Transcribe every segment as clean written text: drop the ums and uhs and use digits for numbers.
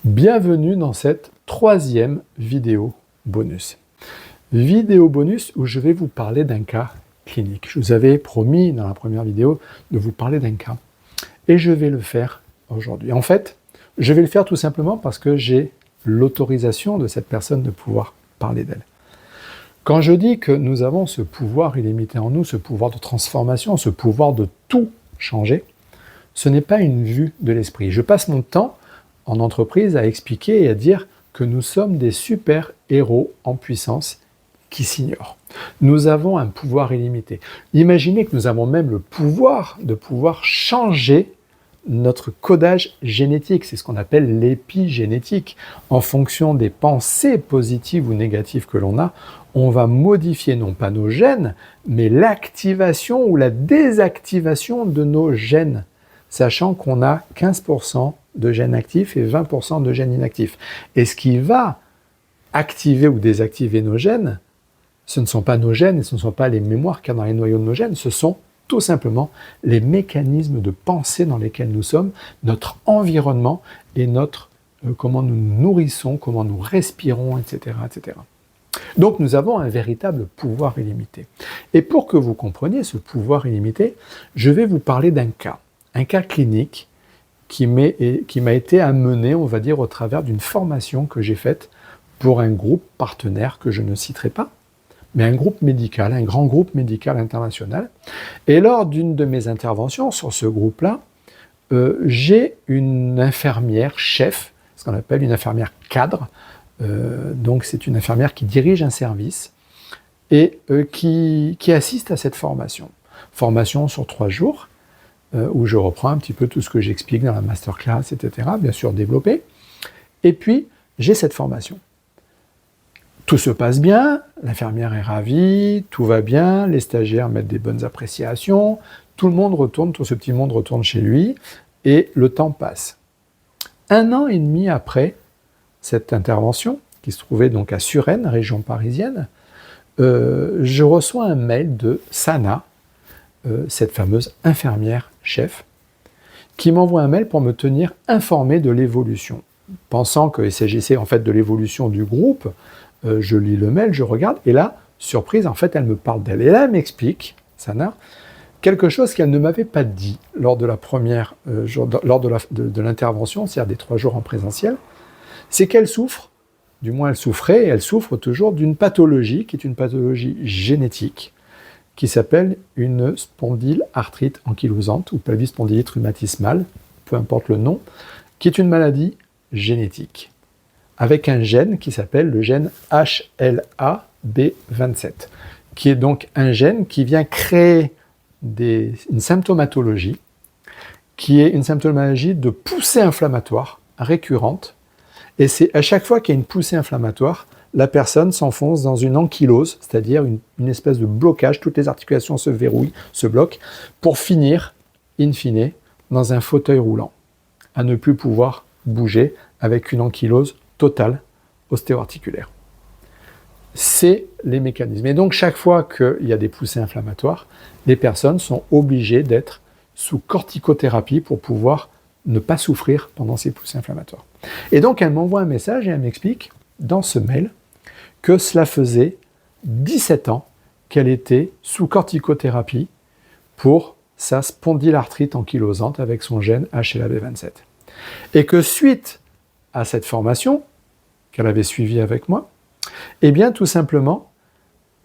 Bienvenue dans cette troisième vidéo bonus. Vidéo bonus où je vais vous parler d'un cas clinique. Je vous avais promis dans la première vidéo de vous parler d'un cas. Et je vais le faire aujourd'hui. En fait, je vais le faire tout simplement parce que j'ai l'autorisation de cette personne de pouvoir parler d'elle. Quand je dis que nous avons ce pouvoir illimité en nous, ce pouvoir de transformation, ce pouvoir de tout changer, ce n'est pas une vue de l'esprit. Je passe mon temps en entreprise à expliquer et à dire que nous sommes des super-héros en puissance qui s'ignorent. Nous avons un pouvoir illimité. Imaginez que nous avons même le pouvoir de pouvoir changer notre codage génétique, c'est ce qu'on appelle l'épigénétique. En fonction des pensées positives ou négatives que l'on a, on va modifier non pas nos gènes, mais l'activation ou la désactivation de nos gènes, sachant qu'on a 15% de gènes actifs et 20% de gènes inactifs. Et ce qui va activer ou désactiver nos gènes, ce ne sont pas nos gènes et ce ne sont pas les mémoires qu'il y a dans les noyaux de nos gènes, ce sont tout simplement les mécanismes de pensée dans lesquels nous sommes, notre environnement et comment nous nous nourrissons, comment nous respirons, etc., etc. Donc nous avons un véritable pouvoir illimité. Et pour que vous compreniez ce pouvoir illimité, je vais vous parler d'un cas clinique qui m'a été amené, on va dire, au travers d'une formation que j'ai faite pour un groupe partenaire que je ne citerai pas, mais un groupe médical, un grand groupe médical international. Et lors d'une de mes interventions sur ce groupe-là, j'ai une infirmière chef, ce qu'on appelle une infirmière cadre, donc c'est une infirmière qui dirige un service et qui assiste à cette formation. Formation sur 3 jours, où je reprends un petit peu tout ce que j'explique dans la masterclass, etc., bien sûr développé. Et puis, j'ai cette formation. Tout se passe bien, l'infirmière est ravie, tout va bien, les stagiaires mettent des bonnes appréciations, tout ce petit monde retourne chez lui, et le temps passe. 1 an et demi après cette intervention, qui se trouvait donc à Suresnes, région parisienne, je reçois un mail de Sana, cette fameuse infirmière chef, qui m'envoie un mail pour me tenir informé de l'évolution. Pensant qu'il s'agissait en fait de l'évolution du groupe, je lis le mail, je regarde, et là, surprise, en fait, elle me parle d'elle. Et là, elle m'explique, Sana, quelque chose qu'elle ne m'avait pas dit lors de la première, lors de l'intervention, c'est-à-dire des 3 jours en présentiel, c'est qu'elle souffre, du moins elle souffrait, et elle souffre toujours d'une pathologie, qui est une pathologie génétique, qui s'appelle une spondylarthrite ankylosante, ou pelvis spondylite rhumatismale, peu importe le nom, qui est une maladie génétique, avec un gène qui s'appelle le gène HLA-B27, qui est donc un gène qui vient créer une symptomatologie, qui est une symptomatologie de poussée inflammatoire récurrente, et c'est à chaque fois qu'il y a une poussée inflammatoire, la personne s'enfonce dans une ankylose, c'est-à-dire une espèce de blocage, toutes les articulations se verrouillent, se bloquent, pour finir, in fine, dans un fauteuil roulant, à ne plus pouvoir bouger avec une ankylose totale ostéo-articulaire. C'est les mécanismes. Et donc, chaque fois qu'il y a des poussées inflammatoires, les personnes sont obligées d'être sous corticothérapie pour pouvoir ne pas souffrir pendant ces poussées inflammatoires. Et donc, elle m'envoie un message et elle m'explique, dans ce mail, que cela faisait 17 ans qu'elle était sous corticothérapie pour sa spondylarthrite ankylosante avec son gène HLA-B27. Et que suite à cette formation qu'elle avait suivie avec moi, eh bien tout simplement,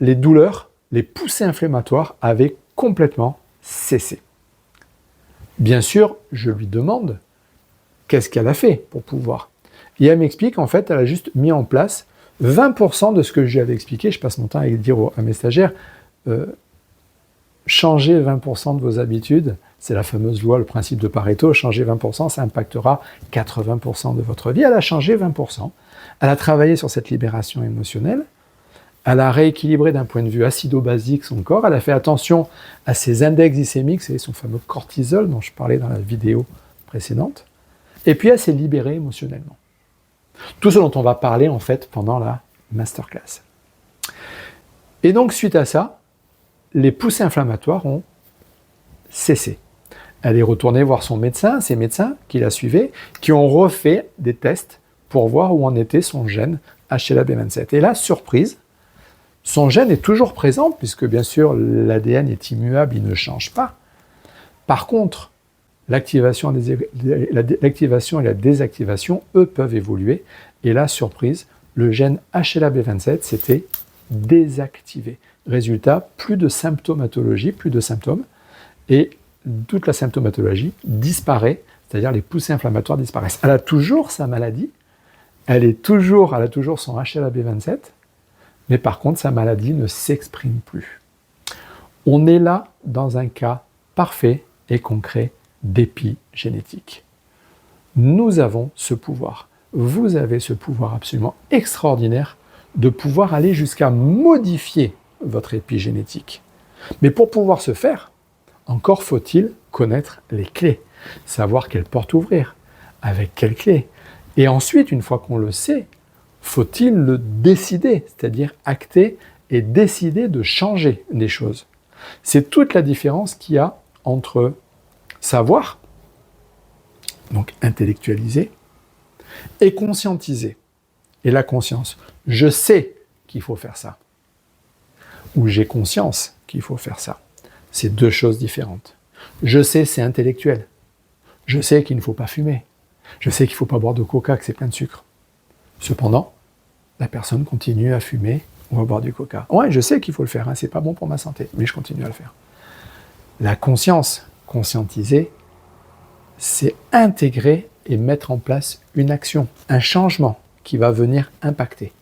les douleurs, les poussées inflammatoires avaient complètement cessé. Bien sûr, je lui demande qu'est-ce qu'elle a fait pour pouvoir. Et elle m'explique, en fait, elle a juste mis en place 20% de ce que je lui avais expliqué. Je passe mon temps à dire à mes stagiaires, changez 20% de vos habitudes, c'est la fameuse loi, le principe de Pareto, changez 20%, ça impactera 80% de votre vie. Elle a changé 20%, elle a travaillé sur cette libération émotionnelle, elle a rééquilibré d'un point de vue acido-basique son corps, elle a fait attention à ses index glycémiques, c'est son fameux cortisol dont je parlais dans la vidéo précédente, et puis elle s'est libérée émotionnellement. Tout ce dont on va parler en fait pendant la masterclass. Et donc suite à ça, les poussées inflammatoires ont cessé. Elle est retournée voir son médecin, ses médecins qui la suivaient, qui ont refait des tests pour voir où en était son gène HLA-B27. Et là, surprise, son gène est toujours présent, puisque bien sûr l'ADN est immuable, il ne change pas. Par contre, l'activation et la désactivation, eux, peuvent évoluer. Et là, surprise, le gène HLA-B27 s'était désactivé. Résultat, plus de symptomatologie, plus de symptômes, et toute la symptomatologie disparaît, c'est-à-dire les poussées inflammatoires disparaissent. Elle a toujours sa maladie, elle a toujours son HLA-B27, mais par contre, sa maladie ne s'exprime plus. On est là dans un cas parfait et concret d'épigénétique. Nous avons ce pouvoir. Vous avez ce pouvoir absolument extraordinaire de pouvoir aller jusqu'à modifier votre épigénétique. Mais pour pouvoir ce faire, encore faut-il connaître les clés, savoir quelle porte ouvrir, avec quelle clé. Et ensuite, une fois qu'on le sait, faut-il le décider, c'est-à-dire acter et décider de changer des choses. C'est toute la différence qu'il y a entre savoir, donc intellectualiser, et conscientiser. Et la conscience, je sais qu'il faut faire ça, ou j'ai conscience qu'il faut faire ça. C'est deux choses différentes. Je sais, c'est intellectuel. Je sais qu'il ne faut pas fumer. Je sais qu'il ne faut pas boire de coca, que c'est plein de sucre. Cependant, la personne continue à fumer ou à boire du coca. Ouais, je sais qu'il faut le faire, hein, c'est pas bon pour ma santé, mais je continue à le faire. La conscience, conscientiser, c'est intégrer et mettre en place une action, un changement qui va venir impacter.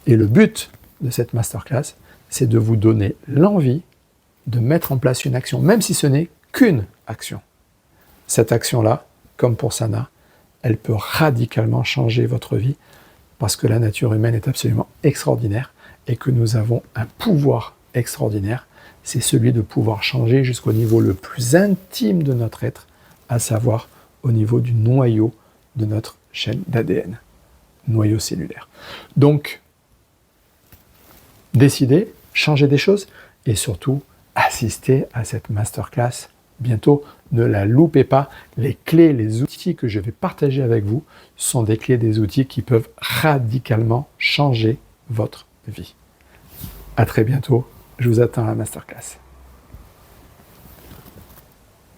Et le but de cette masterclass, c'est de vous donner l'envie de mettre en place une action, même si ce n'est qu'une action. Cette action-là, comme pour Sana, elle peut radicalement changer votre vie parce que la nature humaine est absolument extraordinaire et que nous avons un pouvoir extraordinaire, c'est celui de pouvoir changer jusqu'au niveau le plus intime de notre être, à savoir au niveau du noyau de notre chaîne d'ADN, noyau cellulaire. Donc, décidez, changez des choses et surtout, assistez à cette masterclass bientôt. Ne la loupez pas. Les clés, les outils que je vais partager avec vous sont des clés, des outils qui peuvent radicalement changer votre vie. À très bientôt. Je vous attends à la masterclass.